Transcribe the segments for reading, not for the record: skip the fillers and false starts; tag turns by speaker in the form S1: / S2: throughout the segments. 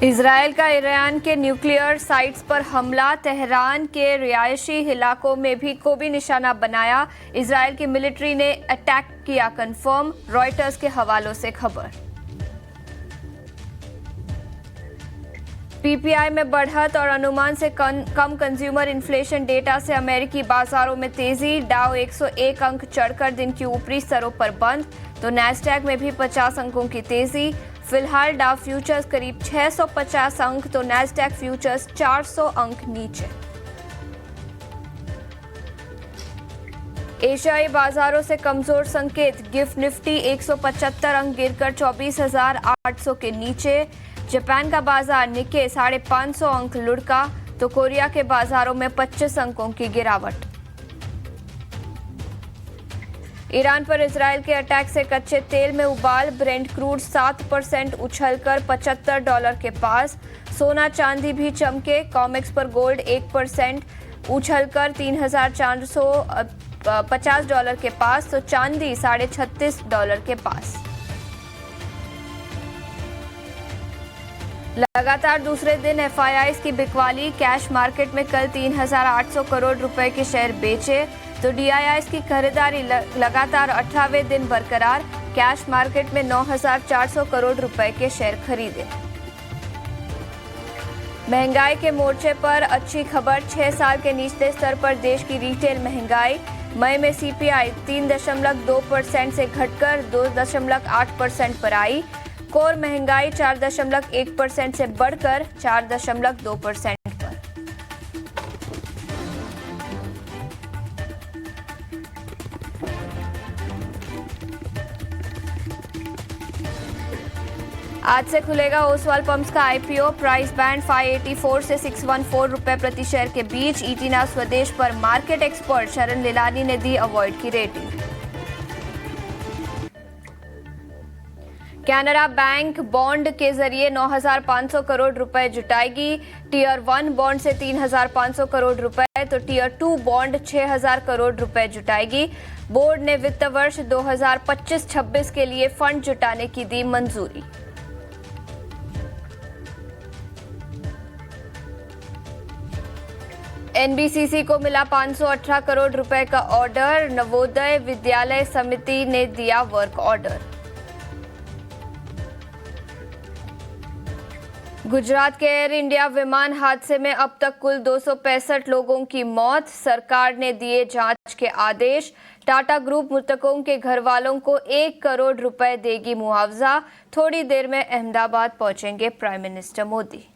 S1: Israel का Iran के nuclear sites पर हमला, तेहरान के रिहायशी इलाकों में भी निशाना बनाया। इजरायल की मिलिट्री ने अटैक किया कंफर्म, रॉयटर्स के हवालों से खबर। पीपीआई में बढ़त और अनुमान से कम कंज्यूमर इन्फ्लेशन डेटा से अमेरिकी बाजारों में तेजी। डाउ 101 अंक चढ़कर दिन के ऊपरी स्तरों पर बंद, तो नैस्डैक में भी 50 अंकों की तेजी। फिलहाल डाउ फ्यूचर्स करीब 650 अंक, तो नैस्डैक फ्यूचर्स 400 अंक नीचे। एशियाई बाजारों से कमजोर संकेत, गिफ्ट निफ्टी 175 अंक गिरकर 24,800 के नीचे। जापान का बाजार निक्के 550 अंक लुढ़का, तो कोरिया के बाजारों में 25 अंकों की गिरावट। ईरान पर इजरायल के अटैक से कच्चे तेल में उबाल, ब्रेंट क्रूड 7% उछलकर $75 के पास। सोना चांदी भी चमके, कॉमेक्स पर गोल्ड 1% उछलकर $3,450 के पास, तो चांदी $36.5 के पास। लगातार दूसरे दिन एफआईआईज की बिकवाली, कैश मार्केट में कल 3,800 करोड़ रुपए के शेयर बेचे, तो डीआईआईज की खरीदारी लगातार 18वें दिन बरकरार, कैश मार्केट में 9,400 करोड़ रुपए के शेयर खरीदे। महंगाई के मोर्चे पर अच्छी खबर, 6 साल के निचले स्तर पर देश की रिटेल महंगाई। मई में सीपीआई 3.2% से घटकर 2.8% पर आई। कोर महंगाई 4.1% से बढ़कर 4.2% पर। आज से खुलेगा ओसवाल पंप्स का आईपीओ, प्राइस बैंड 584 से 614 रुपए प्रति शेयर के बीच। ईटीना स्वदेश पर मार्केट एक्सपर्ट शरण लिलानी ने दी अवॉइड की रेटिंग। कैनरा बैंक बॉन्ड के जरिए 9,500 करोड़ रुपए जुटाएगी। टीयर 1 बॉन्ड से 3,500 करोड़ रुपए, तो टीयर 2 बॉन्ड 6,000 करोड़ रुपए जुटाएगी। बोर्ड ने वित्त वर्ष 2025-26 के लिए फंड जुटाने की दी मंजूरी। एनबीसीसी को मिला 518 करोड़ रुपए का ऑर्डर, नवोदय विद्यालय समिति ने दिया वर्क ऑर्डर। गुजरात के एयर इंडिया विमान हादसे में अब तक कुल 265 लोगों की मौत, सरकार ने दिए जांच के आदेश। टाटा ग्रुप मृतकों के घर वालों को 1 करोड़ रुपए देगी मुआवजा। थोड़ी देर में अहमदाबाद पहुंचेंगे प्राइम मिनिस्टर मोदी।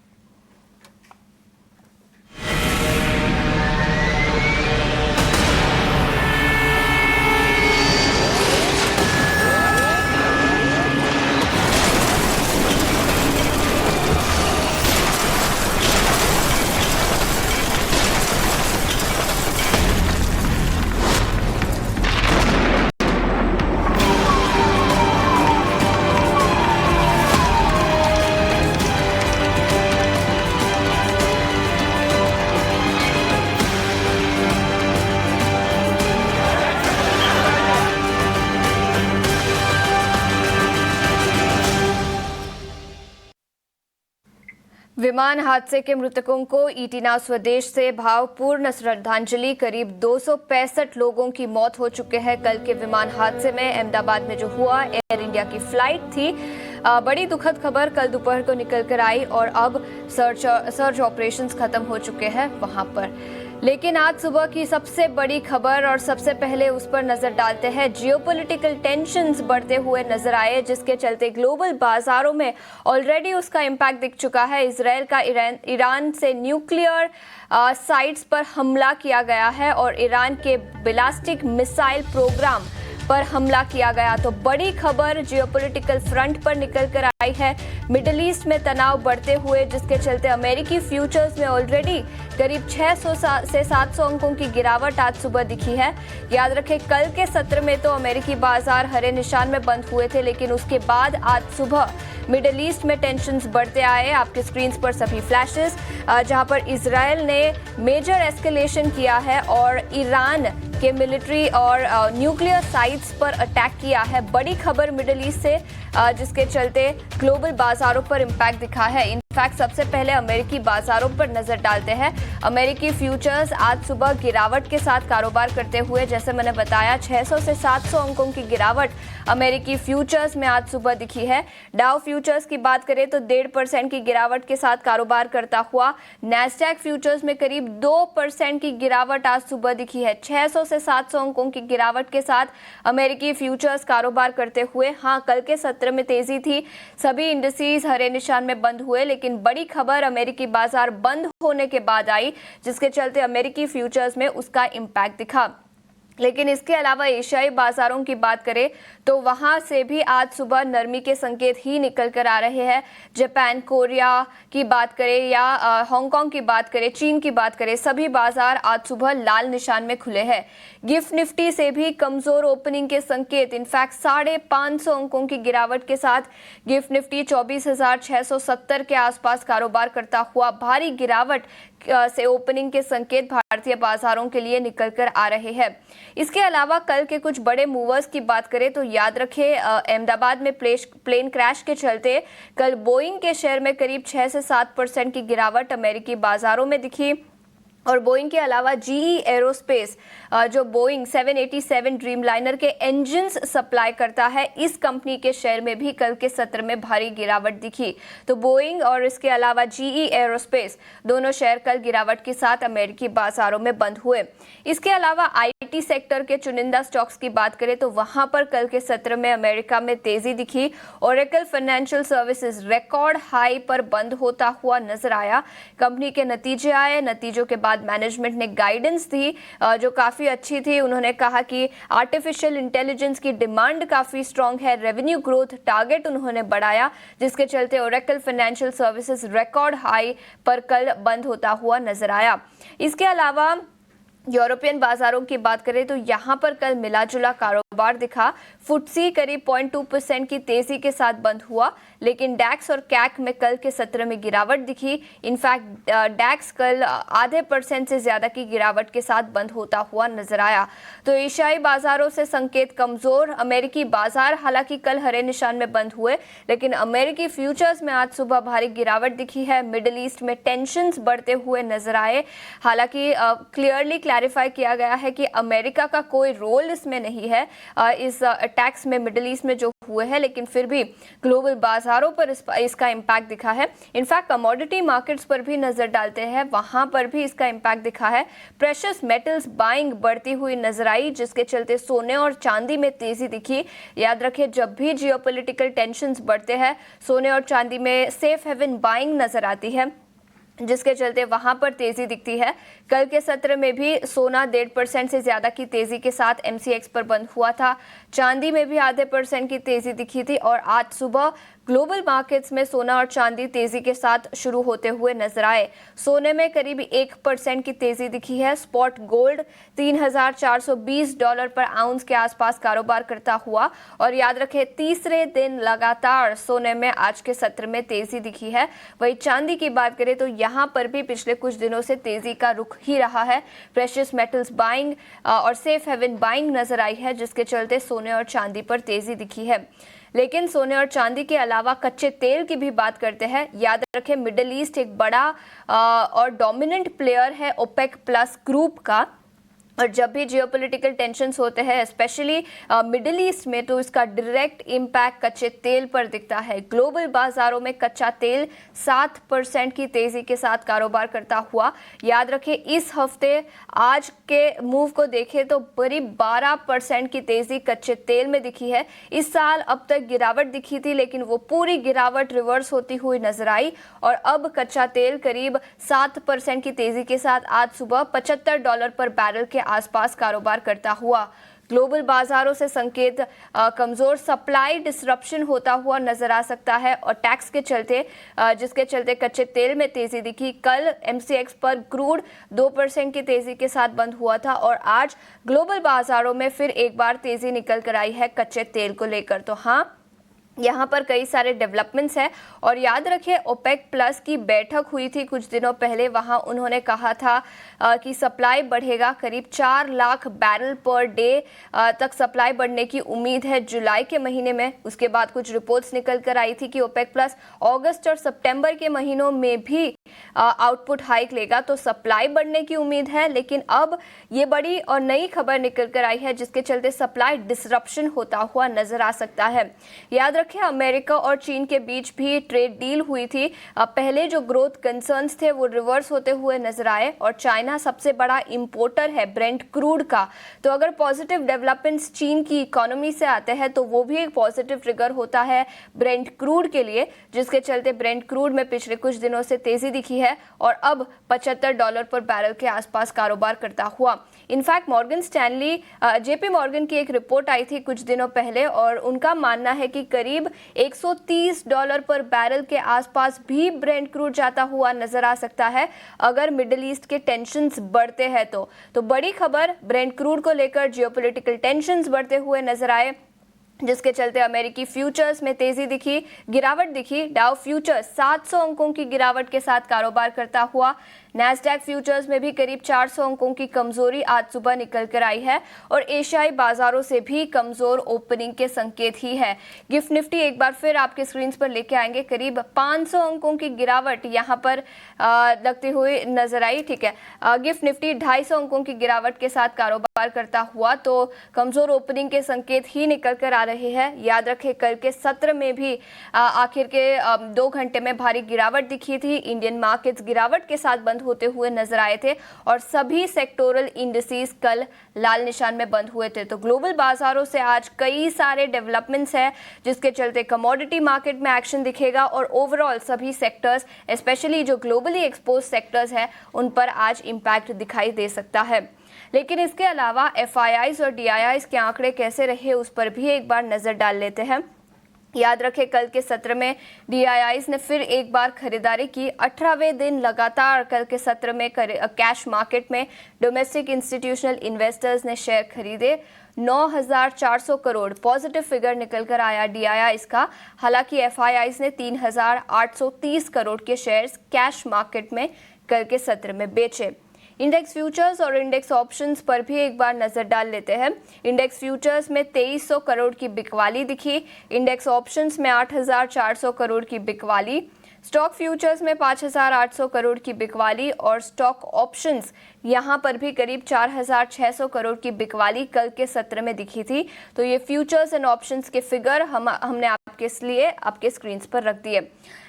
S1: विमान हादसे के मृतकों को ईटीना स्वदेश से भावपूर्ण श्रद्धांजलि। करीब 265 लोगों की मौत हो चुके हैं। कल के विमान हादसे में अहमदाबाद में जो हुआ, एयर इंडिया की फ्लाइट थी। बड़ी दुखद खबर कल दोपहर को निकल कर आई और अब सर्च ऑपरेशंस खत्म हो चुके हैं वहां पर। लेकिन आज सुबह की सबसे बड़ी खबर, और सबसे पहले उस पर नजर डालते हैं। जियोपॉलिटिकल टेंशंस बढ़ते हुए नजर आए, जिसके चलते ग्लोबल बाजारों में ऑलरेडी उसका इम्पैक्ट दिख चुका है। इजरायल का ईरान से न्यूक्लियर साइट्स पर हमला किया गया है और ईरान के बैलिस्टिक मिसाइल प्रोग्राम पर हमला किया गया। तो बड़ी खबर जियोपॉलिटिकल फ्रंट पर निकल कर आई है। मिडिल ईस्ट में तनाव बढ़ते हुए, जिसके चलते अमेरिकी फ्यूचर्स में ऑलरेडी करीब 600 से 700 अंकों की गिरावट आज सुबह दिखी है। याद रखें, कल के सत्र में तो अमेरिकी बाजार हरे निशान में बंद हुए थे, लेकिन उसके बाद आज सुबह मिडिल ईस्ट में टेंशन्स बढ़ते आए। आपके स्क्रीन पर सभी फ्लैशेस, जहां पर इजरायल ने मेजर एस्केलेशन किया है और ईरान के मिलिट्री और न्यूक्लियर साइट्स पर अटैक किया है। बड़ी खबर मिडिल ईस्ट से, जिसके चलते ग्लोबल बाजारों पर इम्पैक्ट दिखा है। फैक्ट सबसे पहले अमेरिकी बाजारों पर नजर डालते हैं। अमेरिकी फ्यूचर्स आज सुबह गिरावट के साथ कारोबार करते हुए, जैसे मैंने बताया, 600 से 700 अंकों की गिरावट अमेरिकी फ्यूचर्स में आज सुबह दिखी है। डाउ फ्यूचर्स की बात करें तो 1.5% की गिरावट के साथ कारोबार करता हुआ नैस्डैक फ्यूचर्स में करीब 2% की गिरावट आज सुबह दिखी है। 600 से 700 अंकों की गिरावट के साथ अमेरिकी फ्यूचर्स कारोबार करते हुए, हाँ, कल के सत्र में तेजी थी, सभी इंडिसेस हरे निशान में बंद हुए, लेकिन बड़ी खबर अमेरिकी बाजार बंद होने के बाद आई, जिसके चलते अमेरिकी फ्यूचर्स में उसका इंपैक्ट दिखा। लेकिन इसके अलावा एशियाई बाजारों की बात करें तो वहां से भी आज सुबह नरमी के संकेत ही निकल कर आ रहे हैं। जापान, कोरिया की बात करें या हांगकांग की बात करें, चीन की बात करें, सभी बाजार आज सुबह लाल निशान में खुले हैं। गिफ्ट निफ्टी से भी कमजोर ओपनिंग के संकेत, इनफैक्ट 550 अंकों की गिरावट के साथ गिफ्ट निफ्टी 24,670 के आसपास कारोबार करता हुआ भारी गिरावट से ओपनिंग के संकेत भारतीय बाजारों के लिए निकल कर आ रहे हैं। इसके अलावा कल के कुछ बड़े मूवर्स की बात करें तो याद रखें, अहमदाबाद में प्लेन क्रैश के चलते कल बोइंग के शेयर में करीब 6 से 7% की गिरावट अमेरिकी बाजारों में दिखी। और बोइंग के अलावा जीई एरोस्पेस, जो बोइंग 787 ड्रीमलाइनर के इंजन्स सप्लाई करता है, इस कंपनी के शेयर में भी कल के सत्र में भारी गिरावट दिखी। तो बोइंग और इसके अलावा जीई एरोस्पेस दोनों शेयर कल गिरावट के साथ अमेरिकी बाजारों में बंद हुए। इसके अलावा आईटी सेक्टर के चुनिंदा स्टॉक्स की बात करें तो वहां पर कल के सत्र में अमेरिका में तेजी दिखी। Oracle financial services record high पर बंद होता हुआ नजर आया। कंपनी के नतीजे आए, नतीजों के बाद मैनेजमेंट ने गाइडेंस दी जो काफी अच्छी थी। उन्होंने कहा कि आर्टिफिशियल इंटेलिजेंस की डिमांड काफी स्ट्रांग है। रेवेन्यू ग्रोथ टारगेट उन्होंने बढ़ाया, जिसके चलते Oracle financial services record high पर कल बंद होता हुआ नजर आया। इसके अलावा यूरोपियन बाजारों की बात करें तो यहां पर कल मिला-जुला कारोबार दिखा। फुट्सी करीब 0.2% की तेजी के साथ बंद हुआ, लेकिन डैक्स और कैक में कल के सत्र में गिरावट दिखी। इनफैक्ट डैक्स कल %0.5% से ज्यादा की गिरावट के साथ बंद होता हुआ नजर आया। तो एशियाई बाजारों से संकेत कमजोर। अमेरिकी बाजार हालांकि कल हरे निशान में बंद हुए, लेकिन अमेरिकी फ्यूचर्स में आज सुबह भारी गिरावट दिखी है। मिडिल ईस्ट में टेंशंस बढ़ते हुए नजर आए। हालांकि क्लियरली क्लैरिफाई किया गया है कि अमेरिका का कोई रोल इसमें नहीं है, इस अटैक्स में मिडिल ईस्ट में जो हुए हैं, लेकिन फिर भी ग्लोबल बाजारों पर इसका इम्पैक्ट दिखा है। इनफैक्ट कमोडिटी मार्केट्स पर भी नजर डालते हैं, वहां पर भी इसका इम्पैक्ट दिखा है। प्रेशियस मेटल्स बाइंग बढ़ती हुई नजर आई, जिसके चलते सोने और चांदी में तेजी दिखी। याद रखें, जब भी जियोपॉलिटिकल टेंशंस बढ़ते हैं, सोने और चांदी में सेफ हेवन बाइंग नजर आती है, जिसके चलते वहां पर तेजी दिखती है। कल के सत्र में भी सोना 1.5% से ज्यादा की तेजी के साथ MCX पर बंद हुआ था। चांदी में भी %0.5% की तेजी दिखी थी और आज सुबह ग्लोबल मार्केट्स में सोना और चांदी तेजी के साथ शुरू होते हुए नजर आए। सोने में करीब 1% की तेजी दिखी है। स्पॉट गोल्ड $3,420 पर आउंस के आसपास कारोबार करता हुआ, और याद रखें, तीसरे दिन लगातार सोने में आज के सत्र में तेजी दिखी है। वही चांदी की बात करें तो यहाँ पर भी पिछले कुछ दिनों से तेजी का रुख ही रहा है। प्रेशियस मेटल्स बाइंग और सेफ हेवन बाइंग नजर आई है, जिसके चलते सोने और चांदी पर तेजी दिखी है। लेकिन सोने और चांदी के अलावा कच्चे तेल की भी बात करते हैं। याद रखें, मिडिल ईस्ट एक बड़ा और डोमिनेंट प्लेयर है ओपेक प्लस ग्रुप का, और जब भी जियोपॉलिटिकल टेंशंस होते हैं स्पेशली मिडिल ईस्ट में, तो इसका डायरेक्ट इम्पैक्ट कच्चे तेल पर दिखता है। ग्लोबल बाजारों में कच्चा तेल 7% की तेजी के साथ कारोबार करता हुआ। याद रखें, इस हफ्ते आज के मूव को देखें तो करीब 12% की तेजी कच्चे तेल में दिखी है। इस साल अब तक गिरावट दिखी थी, लेकिन वो पूरी गिरावट रिवर्स होती हुई नजर आई, और अब कच्चा तेल करीब 7% की तेजी के साथ आज सुबह $75 पर बैरल के आसपास कारोबार करता हुआ। ग्लोबल बाजारों से संकेत कमजोर सप्लाई डिसरप्शन होता हुआ नजर आ सकता है, और टैक्स के चलते जिसके चलते कच्चे तेल में तेजी दिखी। कल MCX पर क्रूड 2% की तेजी के साथ बंद हुआ था, और आज ग्लोबल बाजारों में फिर एक बार तेजी निकल कर आई है कच्चे तेल को लेकर। तो हाँ, यहाँ पर कई सारे डेवलपमेंट्स हैं और याद रखिए ओपेक प्लस की बैठक हुई थी कुछ दिनों पहले। वहाँ उन्होंने कहा था कि सप्लाई बढ़ेगा, करीब 4 लाख बैरल पर डे तक सप्लाई बढ़ने की उम्मीद है जुलाई के महीने में। उसके बाद कुछ रिपोर्ट्स निकल कर आई थी कि ओपेक प्लस अगस्त और सितंबर के महीनों में भी आउटपुट हाइक लेगा, तो सप्लाई बढ़ने की उम्मीद है। लेकिन अब ये बड़ी और नई खबर निकल कर आई है जिसके चलते सप्लाई डिसरप्शन होता हुआ नजर आ सकता है। याद रखें अमेरिका और चीन के बीच भी ट्रेड डील हुई थी। पहले जो ग्रोथ कंसर्न्स थे वो रिवर्स होते हुए नजर आए और चाइना सबसे बड़ा इंपोर्टर है ब्रेंट क्रूड का। तो अगर पॉजिटिव डेवलपमेंट्स चीन की इकोनॉमी से आते हैं तो वो भी एक पॉजिटिव ट्रिगर होता है ब्रेंट क्रूड के लिए, जिसके चलते ब्रेंट क्रूड में पिछले कुछ दिनों से तेजी दिखी है और अब $75 पर बैरल के आसपास कारोबार करता हुआ। In fact Morgan Stanley JP Morgan की एक रिपोर्ट आई थी कुछ दिनों पहले और उनका मानना है कि करीब $130 पर बैरल के आसपास भी ब्रेंट क्रूड जाता हुआ नजर आ सकता है अगर मिडिल ईस्ट के टेंशंस बढ़ते हैं तो बड़ी खबर ब्रेंट क्रूड को लेकर जियोपॉलिटिकल टेंशंस बढ़ते हुए नजर आए, जिसके चलते अमेरिकी फ्यूचर्स में तेजी दिखी, गिरावट दिखी। डाउ फ्यूचर्स 700 अंकों की गिरावट के साथ कारोबार करता हुआ। नैस्डैक फ्यूचर्स में भी करीब 400 अंकों की कमजोरी आज सुबह निकल कर आई है और एशियाई बाजारों से भी कमजोर ओपनिंग के संकेत ही है। गिफ्ट निफ्टी एक बार फिर आपके स्क्रीन पर लेके आएंगे, करीब 500 अंकों की गिरावट यहाँ पर लगती हुई नजर आई। ठीक है, गिफ्ट निफ्टी 250 अंकों की गिरावट के साथ कारोबार करता हुआ, तो कमजोर ओपनिंग के संकेत ही निकल कर आ रहे हैं। याद रखें कल के सत्र में भी आखिर के 2 घंटे में भारी गिरावट दिखी थी। इंडियन मार्केट्स गिरावट के साथ बंद होते हुए नजर आए थे और सभी सेक्टोरल इंडिसेस कल लाल निशान में बंद हुए थे। तो ग्लोबल बाजारों से आज कई सारे डेवलपमेंट्स हैं जिसके चलते कमोडिटी मार्केट में एक्शन दिखेगा और ओवरऑल सभी सेक्टर्स स्पेशली जो ग्लोबली एक्सपोज सेक्टर्स हैं उन पर आज इंपैक्ट दिखाई दे सकता है। लेकिन इसके अलावा FIIs और DIIs के आंकड़े कैसे रहे उस पर भी एक बार नजर डाल लेते हैं। याद रखें कल के सत्र में DIIs ने फिर एक बार खरीदारी की। 18वें दिन लगातार कल के सत्र में कैश मार्केट में डोमेस्टिक इंस्टीट्यूशनल इन्वेस्टर्स ने शेयर खरीदे। 9,400 करोड़ पॉजिटिव फिगर निकल कर आया DIIs का। हालांकि FIIs ने 3,830 करोड़ के शेयर्स कैश मार्केट में कल के सत्र में बेचे। इंडेक्स फ्यूचर्स और इंडेक्स ऑप्शंस पर भी एक बार नजर डाल लेते हैं। इंडेक्स फ्यूचर्स में 2300 करोड़ की बिकवाली दिखी, इंडेक्स ऑप्शंस में 8,400 करोड़ की बिकवाली, स्टॉक फ्यूचर्स में 5,800 करोड़ की बिकवाली और स्टॉक ऑप्शंस यहाँ पर भी करीब 4,600 करोड़ की बिकवाली कल के सत्र में दिखी थी। तो ये फ्यूचर्स एंड ऑप्शंस के फिगर हमने आपके लिए आपके स्क्रीन पर रख दिए।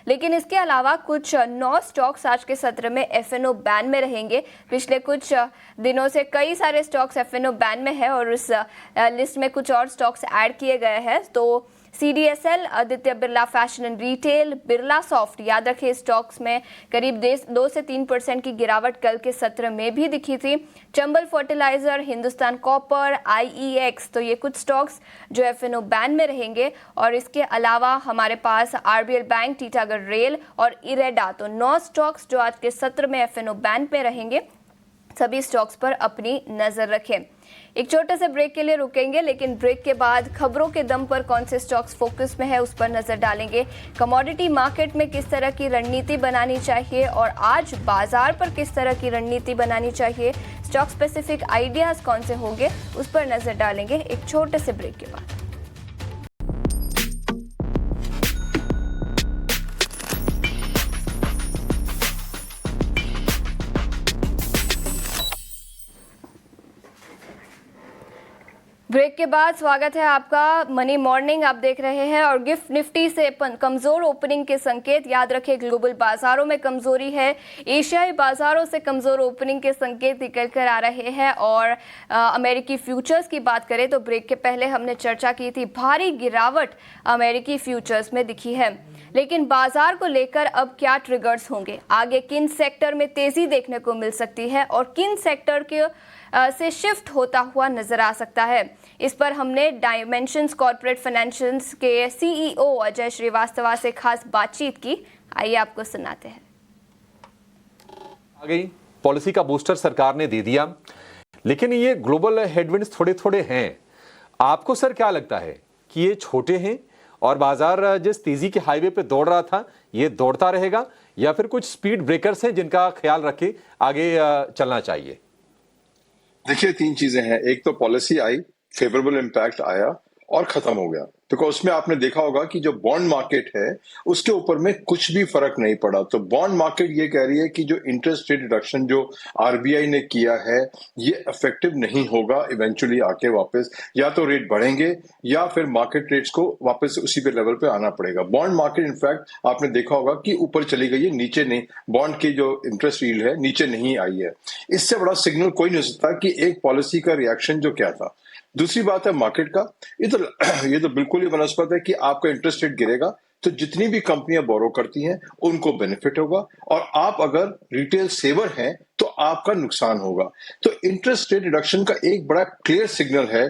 S1: लेकिन इसके अलावा कुछ 9 स्टॉक्स आज के सत्र में FNO बैन में रहेंगे। पिछले कुछ दिनों से कई सारे स्टॉक्स FNO बैन में है और इस लिस्ट में कुछ और स्टॉक्स ऐड किए गए हैं। तो CDSL, Aditya Birla fashion and retail, Birla soft, याद रखें स्टॉक्स में करीब 2 से 3% की गिरावट कल के सत्र में भी दिखी थी। Chambal fertiliser, Hindustan copper, IEX, तो ये कुछ स्टॉक्स जो FNO बैन में रहेंगे। और इसके अलावा हमारे पास RBL बैंक, टीटागढ़ रेल और इरेडा, तो 9 स्टॉक्स जो आज के सत्र में FNO बैन पे रहेंगे। सभी स्टॉक्स पर अपनी नजर रखें। एक छोटे से ब्रेक के लिए रुकेंगे, लेकिन ब्रेक के बाद खबरों के दम पर कौन से स्टॉक्स फोकस में है उस पर नजर डालेंगे। कमोडिटी मार्केट में किस तरह की रणनीति बनानी चाहिए और आज बाजार पर किस तरह की रणनीति बनानी चाहिए, स्टॉक स्पेसिफिक आइडियाज कौन से होंगे उस पर नजर डालेंगे एक छोटे से ब्रेक के बाद। ब्रेक के बाद स्वागत है आपका मनी मॉर्निंग आप देख रहे हैं और गिफ्ट निफ्टी से कमजोर ओपनिंग के संकेत। याद रखें ग्लोबल बाजारों में कमजोरी है, एशियाई बाजारों से कमजोर ओपनिंग के संकेत निकल कर आ रहे हैं। और अमेरिकी फ्यूचर्स की बात करें तो ब्रेक के पहले हमने चर्चा की थी, भारी गिरावट अमेरिकी फ्यूचर्स में दिखी है। लेकिन बाजार को लेकर अब क्या ट्रिगर्स होंगे, आगे किन सेक्टर में तेजी देखने को मिल सकती है और किन सेक्टर के से शिफ्ट होता हुआ नजर आ सकता है, इस पर हमने डायमेंशंस कॉर्पोरेट फाइनेंशियल्स के CEO अजय श्रीवास्तव से खास बातचीत की। आइए आपको सुनाते हैं।
S2: आ गई पॉलिसी का बूस्टर सरकार ने दे दिया, लेकिन ये ग्लोबल हेडविंड्स थोड़े थोड़े हैं। आपको सर क्या लगता है कि ये छोटे हैं और बाजार जिस तेजी के हाईवे पे दौड़ रहा था ये दौड़ता रहेगा या फिर कुछ स्पीड ब्रेकर्स हैं जिनका ख्याल रख के आगे चलना चाहिए?
S3: देखिए, तीन चीजें हैं। एक तो पॉलिसी आई, फेवरेबल इम्पैक्ट आया और खत्म हो गया। बिकॉज उसमें आपने देखा होगा कि जो बॉन्ड मार्केट है उसके ऊपर में कुछ भी फर्क नहीं पड़ा। तो बॉन्ड मार्केट ये कह रही है कि जो इंटरेस्ट रेट रिडक्शन जो आरबीआई ने किया है ये इफेक्टिव नहीं होगा। इवेंचुअली आके वापस या तो रेट बढ़ेंगे या फिर मार्केट रेट्स को वापस उसी पे लेवल पे आना पड़ेगा। बॉन्ड मार्केट इनफैक्ट आपने देखा होगा कि ऊपर चली गई है, नीचे नहीं। बॉन्ड की जो इंटरेस्ट यील्ड है नीचे नहीं आई है। इससे बड़ा सिग्नल कोई नहीं हो सकता कि एक पॉलिसी का रिएक्शन जो क्या था। दूसरी बात है मार्केट का, ये तो बिल्कुल ही वनस्पत है कि आपका इंटरेस्ट रेट गिरेगा तो जितनी भी कंपनियां बोरो करती हैं उनको बेनिफिट होगा और आप अगर रिटेल सेवर हैं तो आपका नुकसान होगा। तो इंटरेस्ट रेट रिडक्शन का एक बड़ा क्लियर सिग्नल है।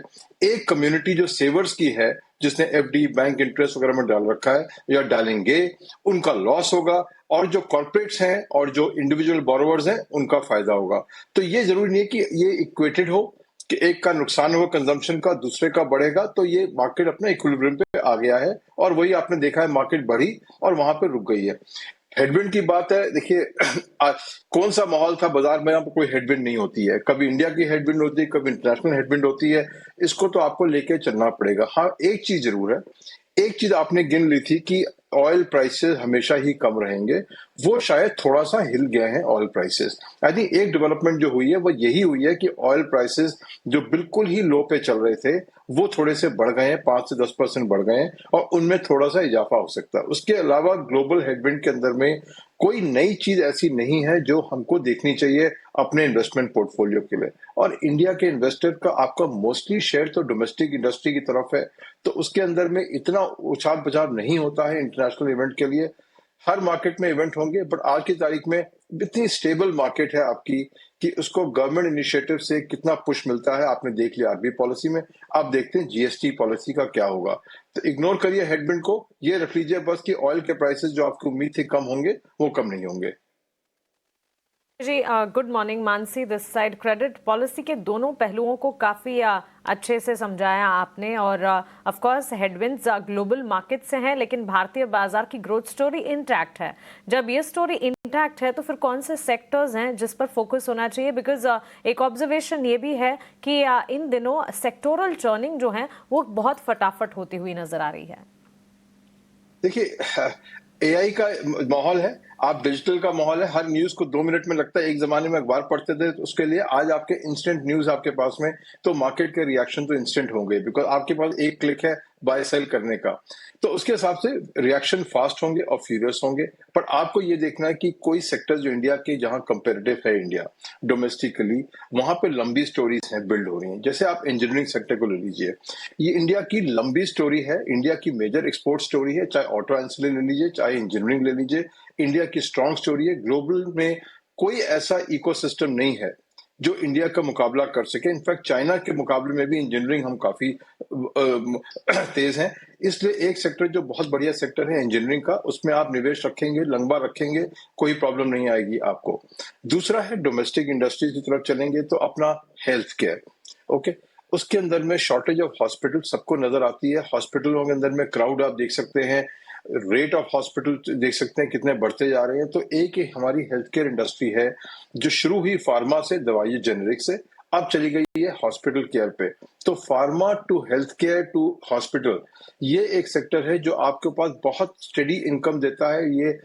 S3: एक कम्युनिटी जो सेवर्स की है, जिसने एफडी बैंक इंटरेस्ट वगैरह में डाल रखा है या डालेंगे, उनका लॉस होगा और जो कॉर्पोरेट्स हैं और जो इंडिविजुअल बोरोवर्स हैं उनका फायदा होगा। तो ये जरूरी नहीं है कि ये इक्वेटेड हो कि एक का नुकसान होगा कंजम्पशन का, दूसरे का बढ़ेगा। तो ये मार्केट अपने इक्विलिब्रियम पे आ गया है और वही आपने देखा है, मार्केट बढ़ी और वहां पे रुक गई है। हेडविंड की बात है, देखिए कौन सा माहौल था बाजार में, यहाँ पर कोई हेडविंड नहीं होती है। कभी इंडिया की हेडविंड होती है, कभी इंटरनेशनल हेडविंड होती है। इसको तो आपको लेके चलना पड़ेगा। हाँ, एक चीज जरूर है, एक चीज आपने गिन ली थी कि ऑयल प्राइसेस हमेशा ही कम रहेंगे, वो शायद थोड़ा सा हिल गए हैं ऑयल प्राइसेस। आई थिंक एक डेवलपमेंट जो हुई है वो यही हुई है कि ऑयल प्राइसेस जो बिल्कुल ही लो पे चल रहे थे वो थोड़े से बढ़ गए हैं, 5 से 10% बढ़ गए हैं और उनमें थोड़ा सा इजाफा हो सकता है। उसके अलावा ग्लोबल हेडविंड के अंदर में कोई नई चीज ऐसी नहीं है जो हमको देखनी चाहिए अपने इन्वेस्टमेंट पोर्टफोलियो के लिए। और इंडिया के इन्वेस्टर का आपका मोस्टली शेयर तो डोमेस्टिक इंडस्ट्री की तरफ है, तो उसके अंदर में इतना उछाल पछाल नहीं होता है इंटरनेशनल इवेंट के लिए। हर मार्केट में इवेंट होंगे, बट आज की तारीख में इतनी स्टेबल मार्केट है आपकी कि उसको गवर्नमेंट इनिशिएटिव से कितना पुश मिलता है आपने देख लिया आरबीआई पॉलिसी में। आप देखते हैं जीएसटी पॉलिसी का क्या होगा। तो इग्नोर करिए हेडविंड को, ये रख लीजिए बस कि ऑयल के प्राइसेस जो आपकी उम्मीद थी कम होंगे वो कम नहीं होंगे।
S4: जी good morning, Mansi this side. Credit policy के दोनों पहलुओं को काफ़ी अच्छे से समझाया आपने और of course headwinds global market से हैं लेकिन भारतीय बाजार की ग्रोथ स्टोरी इंटैक्ट है। जब ये स्टोरी इंटैक्ट है तो फिर कौन से सेक्टर्स हैं जिस पर फोकस होना चाहिए? बिकॉज एक ऑब्जर्वेशन ये भी है कि इन दिनों सेक्टोरल टर्निंग जो है वो बहुत फटाफट होती हुई नजर आ रही है।
S3: देखिए, एआई का माहौल है, आप डिजिटल का माहौल है। हर न्यूज को 2 मिनट में लगता है। एक जमाने में अखबार पढ़ते थे तो उसके लिए, आज आपके इंस्टेंट न्यूज आपके पास में, तो मार्केट के रिएक्शन तो इंस्टेंट होंगे बिकॉज आपके पास एक क्लिक है बाय सेल करने का। तो उसके हिसाब से रिएक्शन फास्ट होंगे और फ्यूरियस होंगे। पर आपको ये देखना है कि कोई सेक्टर जो इंडिया के जहां कंपेरेटिव है इंडिया डोमेस्टिकली, वहां पे लंबी स्टोरीज हैं बिल्ड हो रही हैं। जैसे आप इंजीनियरिंग सेक्टर को ले लीजिए, ये इंडिया की लंबी स्टोरी है, इंडिया की मेजर एक्सपोर्ट स्टोरी है। चाहे ऑटो एंसिलरी ले लीजिए, चाहे इंजीनियरिंग ले लीजिए, इंडिया की स्ट्रॉन्ग स्टोरी है। ग्लोबल में कोई ऐसा इकोसिस्टम नहीं है जो इंडिया का मुकाबला कर सके। इनफैक्ट चाइना के मुकाबले में भी इंजीनियरिंग हम काफी तेज हैं। इसलिए एक सेक्टर जो बहुत बढ़िया सेक्टर है इंजीनियरिंग का, उसमें आप निवेश रखेंगे, लंबा रखेंगे, कोई प्रॉब्लम नहीं आएगी आपको। दूसरा है डोमेस्टिक इंडस्ट्रीज की तरफ चलेंगे तो अपना हेल्थ केयर, ओके, उसके अंदर में शॉर्टेज ऑफ हॉस्पिटल सबको नजर आती है। हॉस्पिटलों के अंदर में क्राउड आप देख सकते हैं, रेट ऑफ हॉस्पिटल देख सकते हैं कितने बढ़ते जा रहे हैं। तो एक ही हमारी हेल्थ केयर इंडस्ट्री है जो शुरू हुई फार्मा से, दवाई जेनेरिक से, अब चली गई है हॉस्पिटल केयर पे। तो pharma to health care to hospital, ये एक सेक्टर है जो आपके पास बहुत स्टेडी इनकम देता है। ये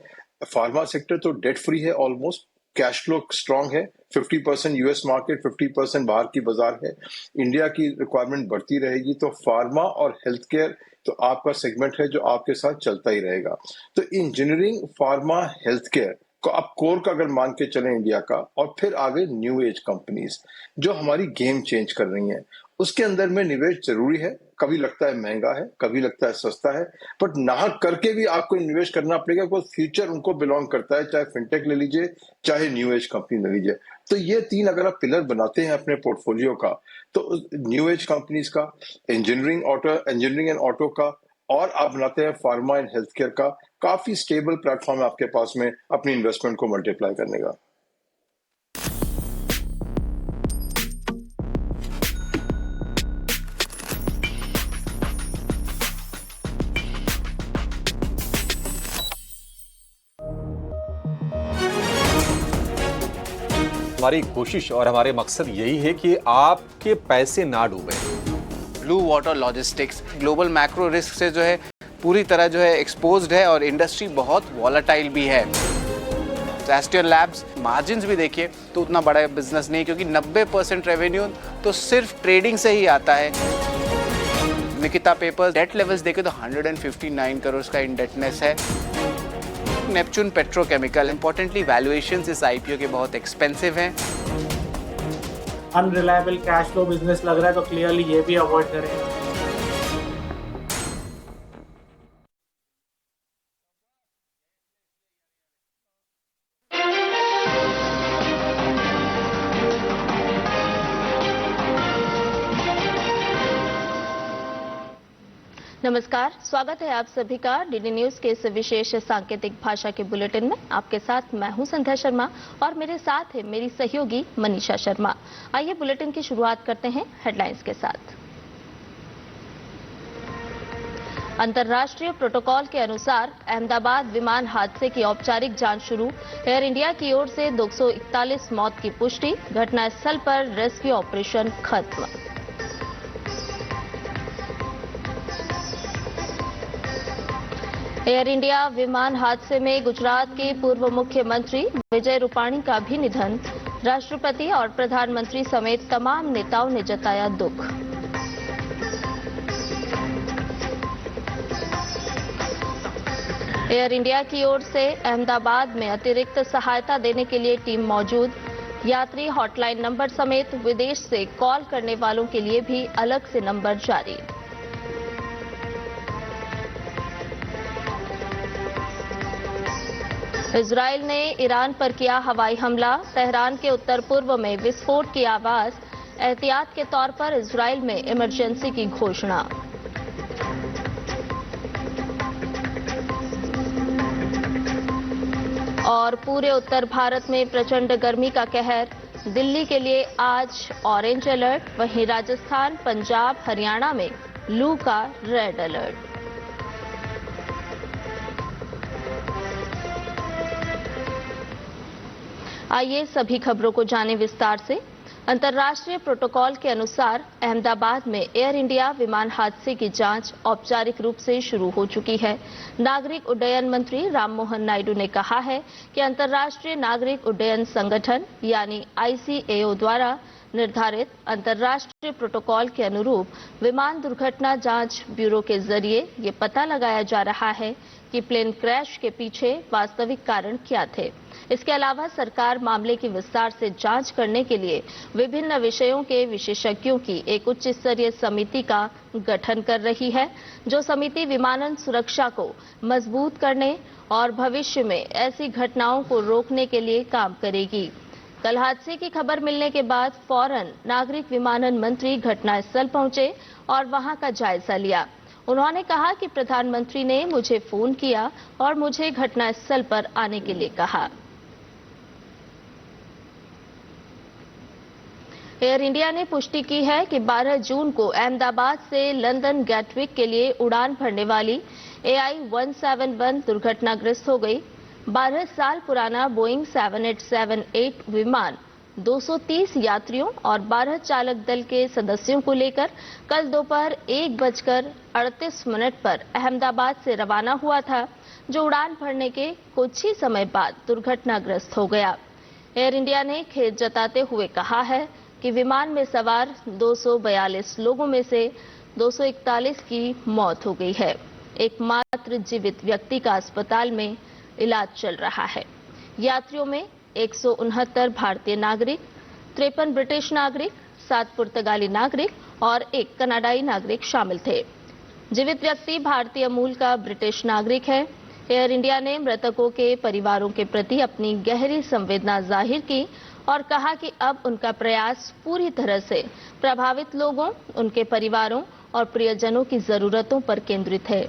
S3: फार्मा सेक्टर तो डेट फ्री है ऑलमोस्ट, कैश फ्लो स्ट्रांग है। 50% यूएस मार्केट, 50% बाहर की बाजार है। इंडिया की रिक्वायरमेंट बढ़ती रहेगी तो फार्मा और हेल्थ केयर तो आपका सेगमेंट है जो आपके साथ चलता ही रहेगा। तो इंजीनियरिंग, फार्मा, हेल्थ केयर को आप कोर का अगर मान के चलें इंडिया का, और फिर आगे न्यू एज कंपनीज जो हमारी गेम चेंज कर रही हैं, उसके अंदर में निवेश जरूरी है। कभी लगता है महंगा है, कभी लगता है सस्ता है, बट नाहक करके भी आपको निवेश करना पड़ेगा क्योंकि फ्यूचर उनको बिलोंग करता है। चाहे फिनटेक ले लीजिए, चाहे न्यू एज कंपनी ले लीजिए। तो ये 3 अगर आप पिलर बनाते हैं अपने पोर्टफोलियो का, तो न्यू एज कंपनीज का, इंजीनियरिंग एंड ऑटो का, और आप बनाते हैं फार्मा एंड हेल्थ केयर का, काफी स्टेबल प्लेटफॉर्म है आपके पास में अपनी इन्वेस्टमेंट को मल्टीप्लाई करने का।
S2: हमारी कोशिश और हमारे मकसद यही है कि आपके पैसे ना डूबे।
S5: Blue water logistics global macro risk से जो है पूरी तरह जो है एक्सपोज्ड है और इंडस्ट्री बहुत वॉलेटाइल भी है। एस्ट्रियल लैब्स मार्जिन्स भी देखिए तो उतना बड़ा बिजनेस नहीं, क्योंकि 90% रेवेन्यू तो सिर्फ ट्रेडिंग से ही आता है। निकिता पेपर्स डेट लेवल्स देखें तो 159 करोड़ का इंडेटनेस है। नेपच्यून पेट्रोकेमिकल इंपॉर्टेंटली वैल्यूएशंस इस आईपीओ के बहुत एक्सपेंसिव हैं।
S6: अनरिलायबल कैश फ्लो बिजनेस लग रहा है तो क्लियरली ये भी अवॉइड करें।
S7: नमस्कार, स्वागत है आप सभी का डीडी न्यूज के इस विशेष सांकेतिक भाषा के बुलेटिन में। आपके साथ मैं हूं संध्या शर्मा और मेरे साथ है मेरी सहयोगी मनीषा शर्मा। आइए बुलेटिन की शुरुआत करते हैं हेडलाइंस के साथ। अंतर्राष्ट्रीय प्रोटोकॉल के अनुसार अहमदाबाद विमान हादसे की औपचारिक जांच शुरू। एयर इंडिया की ओर से 241 मौत की पुष्टि। घटनास्थल पर रेस्क्यू ऑपरेशन खत्म। एयर इंडिया विमान हादसे में गुजरात के पूर्व मुख्यमंत्री विजय रूपाणी का भी निधन। राष्ट्रपति और प्रधानमंत्री समेत तमाम नेताओं ने जताया दुख। एयर इंडिया की ओर से अहमदाबाद में अतिरिक्त सहायता देने के लिए टीम मौजूद। यात्री हॉटलाइन नंबर समेत विदेश से कॉल करने वालों के लिए भी अलग से नंबर जारी। इजराइल ने ईरान पर किया हवाई हमला। तेहरान के उत्तर पूर्व में विस्फोट की आवाज। एहतियात के तौर पर इजराइल में इमरजेंसी की घोषणा। और पूरे उत्तर भारत में प्रचंड गर्मी का कहर। दिल्ली के लिए आज ऑरेंज अलर्ट, वहीं राजस्थान, पंजाब, हरियाणा में लू का रेड अलर्ट। आइए सभी खबरों को जानें विस्तार से। अंतर्राष्ट्रीय प्रोटोकॉल के अनुसार अहमदाबाद में एयर इंडिया विमान हादसे की जांच औपचारिक रूप से शुरू हो चुकी है। नागरिक उड्डयन मंत्री राममोहन नायडू ने कहा है कि अंतर्राष्ट्रीय नागरिक उड्डयन संगठन यानी ICAO द्वारा निर्धारित अंतर्राष्ट्रीय प्रोटोकॉल के अनुरूप विमान दुर्घटना जांच ब्यूरो के जरिए ये पता लगाया जा रहा है कि प्लेन क्रैश के पीछे वास्तविक कारण क्या थे। इसके अलावा सरकार मामले की विस्तार से जांच करने के लिए विभिन्न विषयों के विशेषज्ञों की एक उच्च स्तरीय समिति का गठन कर रही है, जो समिति विमानन सुरक्षा को मजबूत करने और भविष्य में ऐसी घटनाओं को रोकने के लिए काम करेगी। कल हादसे की खबर मिलने के बाद फौरन नागरिक विमानन मंत्री घटनास्थल पहुंचे और वहां का जायजा लिया। उन्होंने कहा कि प्रधानमंत्री ने मुझे फोन किया और मुझे घटनास्थल पर आने के लिए कहा। एयर इंडिया ने पुष्टि की है कि 12 जून को अहमदाबाद से लंदन गैटविक के लिए उड़ान भरने वाली AI-171 दुर्घटनाग्रस्त हो गई। 12 साल पुराना बोइंग 7878 विमान 230 यात्रियों और 12 चालक दल के सदस्यों को लेकर कल दोपहर 1:38 पर अहमदाबाद से रवाना हुआ था, जो उड़ान भरने के कुछ ही समय बाद दुर्घटनाग्रस्त हो गया। एयर इंडिया ने खेद जताते हुए कहा है कि विमान में सवार 242 लोगों में से 241 की मौत हो गई है। एकमात्र जीवित व्यक्ति का अस्पताल में इलाज चल रहा है। यात्रियों में 169 भारतीय नागरिक, 53 ब्रिटिश नागरिक, 7 पुर्तगाली नागरिक और 1 कनाडाई नागरिक शामिल थे। जीवित व्यक्ति भारतीय मूल का ब्रिटिश नागरिक है। एयर इंडिया ने मृतकों के परिवारों के प्रति अपनी गहरी संवेदना जाहिर की और कहा कि अब उनका प्रयास पूरी तरह से प्रभावित लोगों, उनके परिवारों और प्रियजनों की जरूरतों पर केंद्रित है।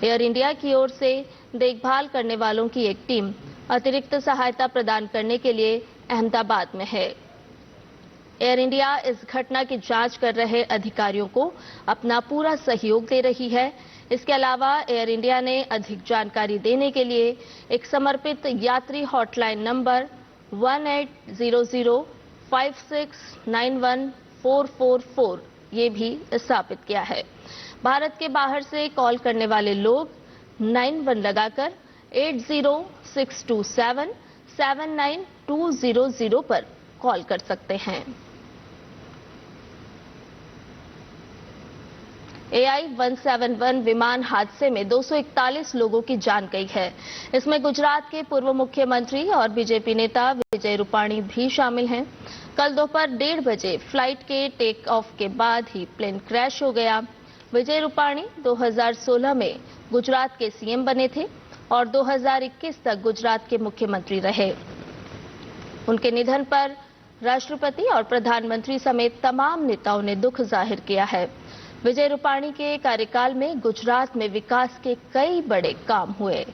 S7: एयर इंडिया की ओर से देखभाल करने वालों की एक टीम अतिरिक्त सहायता प्रदान करने के लिए अहमदाबाद में है। एयर इंडिया इस घटना की जांच कर रहे अधिकारियों को अपना पूरा सहयोग दे रही है। इसके अलावा एयर इंडिया ने अधिक जानकारी देने के लिए एक समर्पित यात्री हॉटलाइन नंबर 1800 56914444 ये भी स्थापित किया है। भारत के बाहर से कॉल करने वाले लोग 91 लगाकर 8062779200 पर कॉल कर सकते हैं। AI-171 विमान हादसे में 241 लोगों की जान गई है। इसमें गुजरात के पूर्व मुख्यमंत्री और बीजेपी नेता विजय रूपाणी भी शामिल हैं। कल दोपहर 1:30 बजे फ्लाइट के टेक ऑफ के बाद ही प्लेन क्रैश हो गया। विजय रूपाणी 2016 में गुजरात के सीएम बने थे और 2021 तक गुजरात के मुख्यमंत्री रहे। उनके निधन पर राष्ट्रपति और प्रधानमंत्री समेत तमाम नेताओं ने दुख जाहिर किया है। विजय रूपाणी के कार्यकाल में गुजरात में विकास के कई बड़े काम हुए।